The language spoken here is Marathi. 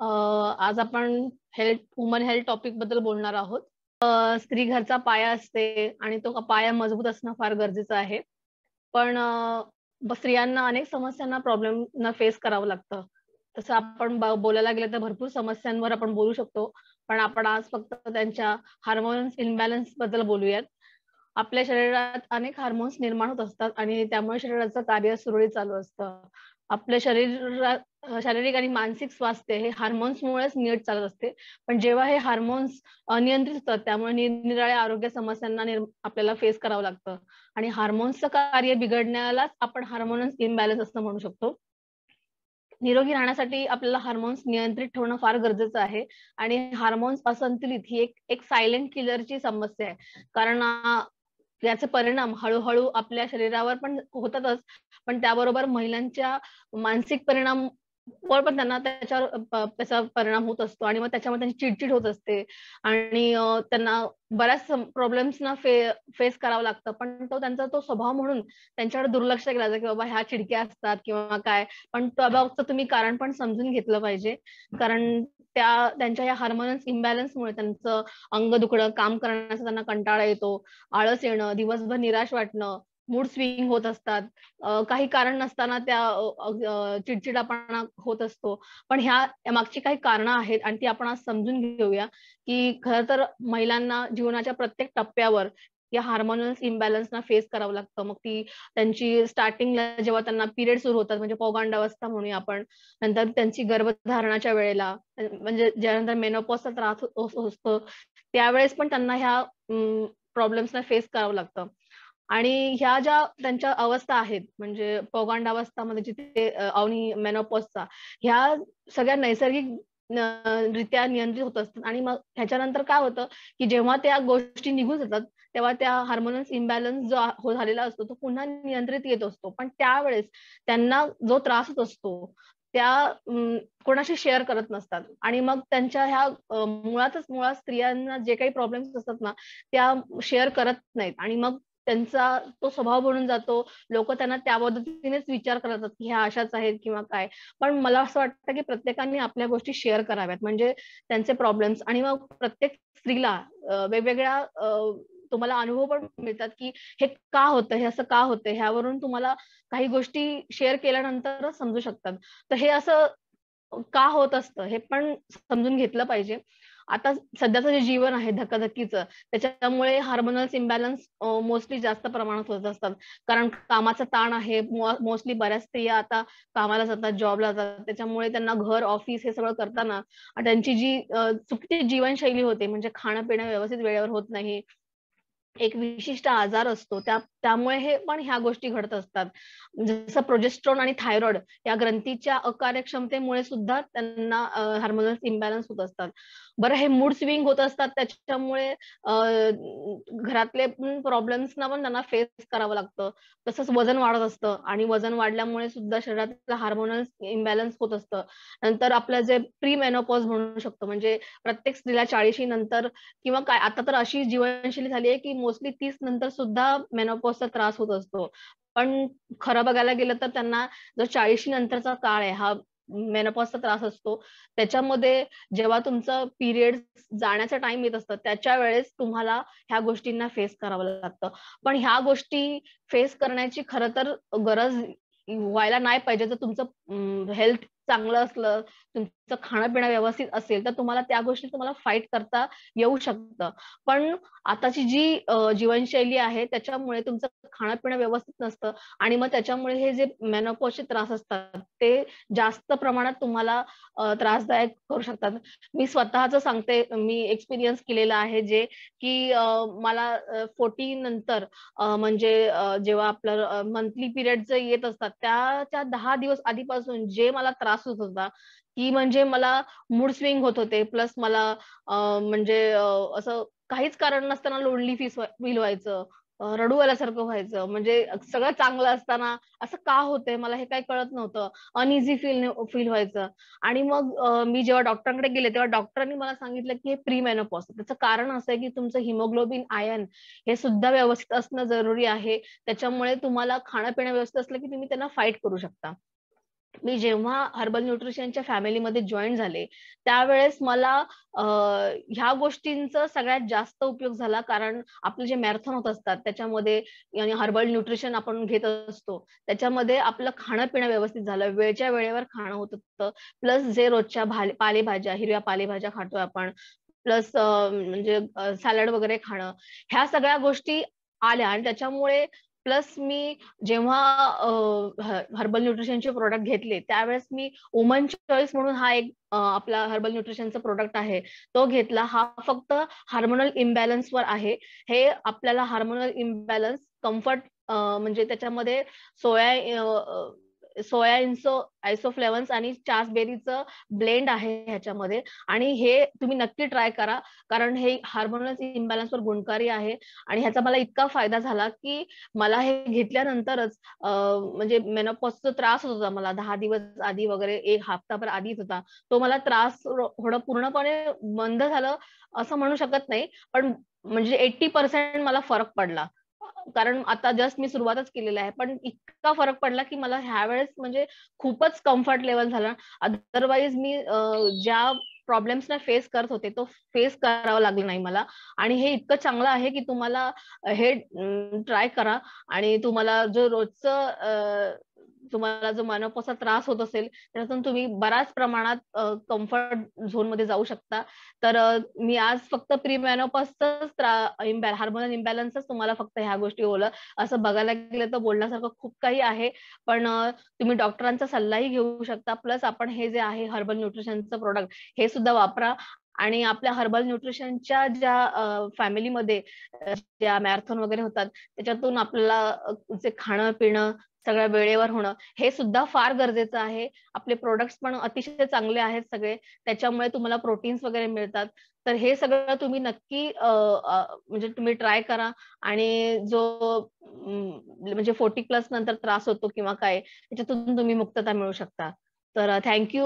आज आपण वुमन हेल्थ टॉपिक बद्दल बोलणार आहोत. स्त्री घरचा पाया असते आणि तो पाया मजबूत असणं फार गरजेचं आहे. पण स्त्रियांना अनेक समस्यांना प्रॉब्लेमना फेस करावं लागतं. तसं आपण बोलायला गेलं तर भरपूर समस्यांवर आपण बोलू शकतो. पण आपण आज फक्त त्यांच्या हार्मोन्स इम्बॅलन्स बद्दल बोलूयात. आपल्या शरीरात अनेक हार्मोन्स निर्माण होत असतात आणि त्यामुळे शरीराचं कार्य सुरळीत चालू असतं. आपल्या शारीरिक आणि मानसिक स्वास्थ्य हे हार्मोन्समुळेच नीट चालत असते. पण जेव्हा हे हार्मोन्स अनियंत्रित होतात, त्यामुळे निरनिराळ्या आरोग्य समस्यांना आपल्याला फेस करावं लागतं आणि हार्मोन्सचं कार्य बिघडण्यालाच आपण हार्मोनल इम्बॅलन्स असं म्हणू शकतो. निरोगी राहण्यासाठी आपल्याला हार्मोन्स नियंत्रित ठेवणं फार गरजेचं आहे आणि हार्मोन्स असंतुलित ही एक एक सायलेंट किलरची समस्या आहे. कारण याचे परिणाम हळू आपल्या शरीरावर पण होतातच, पण त्याबरोबर महिलांच्या मानसिक परिणाम वर पण त्यांना त्याचा परिणाम होत असतो आणि मग त्याच्यामुळे त्यांची चिडचिड होत असते आणि त्यांना बऱ्याच प्रॉब्लेम्सना फेस करावं लागतं. पण त्यांचा तो स्वभाव म्हणून त्यांच्याकडे दुर्लक्ष केलं जातं, की बाबा ह्या चिडक्या असतात किंवा काय. पण त्याबाबतचं तुम्ही कारण पण समजून घेतलं पाहिजे. कारण त्यांच्या या हार्मोनल इम्बॅलन्समुळे त्यांचं अंग दुखणं, काम करण्याचा त्यांना कंटाळा येतो, आळस येणं, दिवसभर निराश वाटणं, मूड स्विंग होत असतात. काही कारण नसताना चिडचिडापणा होत असतो. पण या मागची काही कारणं आहेत आणि ती आपण आज समजून घेऊया, की खरं तर महिलांना जीवनाच्या प्रत्येक टप्प्यावर या हार्मोनल इम्बॅलन्सना फेस करावं लागतं. मग ती त्यांची स्टार्टिंगला जेव्हा त्यांना पिरियड सुरू होतात म्हणजे पौगंडावस्था म्हणूया आपण. नंतर त्यांची गर्भधारणाच्या वेळेला म्हणजे ज्यानंतर मेनोपॉजचा त्रास असतो, त्यावेळेस पण त्यांना ह्या प्रॉब्लेम्सना फेस करावं लागतं. आणि ह्या ज्या त्यांच्या अवस्था आहेत म्हणजे पौगंडावस्थामध्ये जिथे आणि मेनोपॉजचा ह्या सगळ्या नैसर्गिक रित्या नियंत्रित होत असतात आणि मग ह्याच्यानंतर काय होतं, की जेव्हा त्या गोष्टी निघून जातात, तेव्हा त्या हार्मोनल इम्बॅलन्स जो झालेला असतो, तो पुन्हा नियंत्रित येत असतो. पण त्यावेळेस त्यांना जो त्रास होत असतो, त्या कोणाशी शेअर करत नसतात आणि मग त्यांच्या ह्या मुळात स्त्रियांना जे काही प्रॉब्लेम्स असतात ना, त्या शेअर करत नाहीत आणि मग त्यांचा तो स्वभाव बनून जातो. लोकं त्यांना त्या पद्धतीनेच विचार करतात, की ह्या अशाच आहेत किंवा काय. पण मला असं वाटतं, की प्रत्येकाने आपल्या गोष्टी शेअर कराव्यात. म्हणजे त्यांचे प्रॉब्लेम्स आणि मग प्रत्येक स्त्रीला वेगवेगळ्या तुम्हाला अनुभव पण मिळतात, की हे का होतं? हे असं का होतंय? ह्यावरून तुम्हाला काही गोष्टी शेअर केल्यानंतरच समजू शकतात. तर हे असं का होत असतं हे पण समजून घेतलं पाहिजे. आता सध्याचं जे जीवन आहे धकाधकीचं, त्याच्यामुळे हार्मोनल्स इम्बॅलन्स मोस्टली जास्त प्रमाणात होत असतात. कारण कामाचा ताण आहे. मोस्टली बऱ्याच स्त्रिया आता कामाला जातात, जॉबला जातात. त्याच्यामुळे त्यांना घर, ऑफिस हे सगळं करताना त्यांची जी चुकीची जीवनशैली होते, म्हणजे खाणं-पिणं व्यवस्थित वेळेवर होत नाही. एक विशिष्ट आजार असतो. त्यामुळे हे पण ह्या गोष्टी घडत असतात. जसं प्रोजेस्टेरॉन आणि थायरॉईड या ग्रंथीच्या अकार्यक्षमतेमुळे सुद्धा त्यांना हार्मोनल इम्बॅलन्स होत असतात. बरं हे मूड स्विंग होत असतात त्याच्यामुळे घरातले पण प्रॉब्लेम्सना पण त्यांना फेस करावं लागतं. तसंच वजन वाढत असतं आणि वजन वाढल्यामुळे सुद्धा शरीरातलं हार्मोनल इम्बॅलन्स होत असतं. नंतर आपलं जे प्री मेनोपॉज म्हणू शकतो म्हणजे प्रत्येक स्त्रीला 40शी नंतर किंवा काय आता तर अशी जीवनशैली झाली आहे, की मोस्टली 30 नंतर सुद्धा मेनोपॉजचा त्रास होत असतो. पण खरं बघायला गेलं तर त्यांना जो 40शी नंतरचा काळ आहे, हा मेनोपॉजचा त्रास असतो. त्याच्यामध्ये जेव्हा तुमचं पिरियड्स जाण्याचा टाईम येत असतं, त्याच्या वेळेस तुम्हाला ह्या गोष्टींना फेस करावं लागतं. पण ह्या गोष्टी फेस करण्याची खरं तर गरज व्हायला नाही पाहिजे. जर तुमचं हेल्थ चांगलं असलं, तुमचं खाणं-पिणं व्यवस्थित असेल, तर तुम्हाला त्या गोष्टी फाईट करता येऊ शकतं. पण आताची जी जीवनशैली आहे त्याच्यामुळे तुमचं खाणं-पिणं व्यवस्थित नसतं आणि मग त्याच्यामुळे हे जे मेनोपॉजचे त्रास असतात, ते जास्त प्रमाणात तुम्हाला त्रासदायक करू शकतात. मी स्वतःचं सांगते, मी एक्सपिरियन्स केलेला आहे जे की मला 40 नंतर म्हणजे जेव्हा आपलं मंथली पिरियड जे येत असतात, त्याच्या 10 दिवस आधीपासून जे मला त्रास होत होता, की म्हणजे मला मूड स्विंग होत होते. प्लस मला म्हणजे असं काहीच कारण नसताना लोनली फील व्हायचं. रडू आल्यासारखं व्हायचं. म्हणजे सगळं चांगलं असताना असं का होतंय मला हे काही कळत नव्हतं. अनइझी फील व्हायचं आणि मग मी जेव्हा डॉक्टरांकडे गेले, तेव्हा डॉक्टरांनी मला सांगितलं, की हे प्री मेनोपॉज त्याचं कारण असं आहे, की तुमचं हिमोग्लोबिन, आयर्न हे सुद्धा व्यवस्थित असणं जरुरी आहे. त्याच्यामुळे तुम्हाला खाणं-पिणं व्यवस्थित असलं, की तुम्ही त्यांना फाईट करू शकता. मी जेव्हा हर्बल न्यूट्रिशनच्या फॅमिलीमध्ये जॉइन झाले, त्यावेळेस मला ह्या गोष्टींचा सगळ्यात जास्त उपयोग झाला. कारण आपले जे मॅरेथॉन होत असतात त्याच्यामध्ये आणि हर्बल न्यूट्रिशन आपण घेत असतो. त्याच्यामध्ये आपलं खाणं-पिणं व्यवस्थित झालं. वेळच्या वेळेवर खाणं होत होतं. प्लस जे रोजच्या पालेभाज्या, हिरव्या पालेभाज्या खातोय आपण. प्लस म्हणजे सॅलड वगैरे खाणं. ह्या सगळ्या गोष्टी आल्या आणि त्याच्यामुळे प्लस मी जेव्हा हर्बल न्यूट्रिशनचे प्रॉडक्ट घेतले, त्यावेळेस मी वुमन चॉईस म्हणून हा एक आपला हर्बल न्यूट्रिशनचा प्रॉडक्ट आहे. तो घेतला. हा फक्त हार्मोनल इम्बॅलन्सवर आहे. हे आपल्याला हार्मोनल इम्बॅलन्स कम्फर्ट म्हणजे त्याच्यामध्ये सोया सोया आयसोफ्लेवन्स आणि चासबेरीचं ब्लेंड आहे ह्याच्यामध्ये आणि हे तुम्ही नक्की ट्राय करा. कारण हे हार्मोनल इम्बॅलन्सवर गुणकारी आहे आणि ह्याचा मला इतका फायदा झाला, की मला हे घेतल्यानंतरच म्हणजे मेनोपॉजचा त्रास होत होता मला 10 दिवस आधी वगैरे, 1 हफ्ताभर आधीच होता. तो मला त्रास थोडं पूर्णपणे बंद झालं असं म्हणू शकत नाही. पण म्हणजे 80% मला फरक पडला. कारण आता जस्ट मी सुरुवातच केलेलं आहे. पण इतका फरक पडला, की मला ह्यावेळेस म्हणजे खूपच कम्फर्ट लेव्हल झाला. अदरवाईज मी ज्या प्रॉब्लेम्सना फेस करत होते, तो फेस करावा लागला नाही मला. आणि हे इतकं चांगलं आहे, की तुम्हाला हे ट्राय करा आणि तुम्हाला जो रोजचं तुम्हाला जो मेनोपॉजचा त्रास होत असेल, त्याच्यातून तुम्ही बऱ्याच प्रमाणात कम्फर्ट झोनमध्ये जाऊ शकता. तर मी आज फक्त प्री मेनोपॉजचाच हार्मोनल इम्बॅलन्सच तुम्हाला फक्त ह्या गोष्टी बोललं. असं बघायला गेलं तर बोलण्यासारखं खूप काही आहे. पण तुम्ही डॉक्टरांचा सल्लाही घेऊ शकता. प्लस आपण हे जे आहे हर्बल न्यूट्रिशनचं प्रॉडक्ट हे सुद्धा वापरा आणि आपल्या हर्बल न्यूट्रिशनच्या ज्या फॅमिलीमध्ये ज्या मॅरेथॉन वगैरे होतात, त्याच्यातून आपल्याला जे खाणं-पिणं सगळं वेळेवर होणं, हे सुद्धा फार गरजेचं आहे. आपले प्रॉडक्ट्स पण अतिशय चांगले आहेत सगळे. त्याच्यामुळे तुम्हाला प्रोटीन्स वगैरे मिळतात. तर हे सगळं तुम्ही नक्की म्हणजे तुम्ही ट्राय करा आणि जो म्हणजे 40 प्लस नंतर त्रास होतो किंवा काय, त्याच्यातून तुम्ही मुक्तता मिळू शकता. तर थँक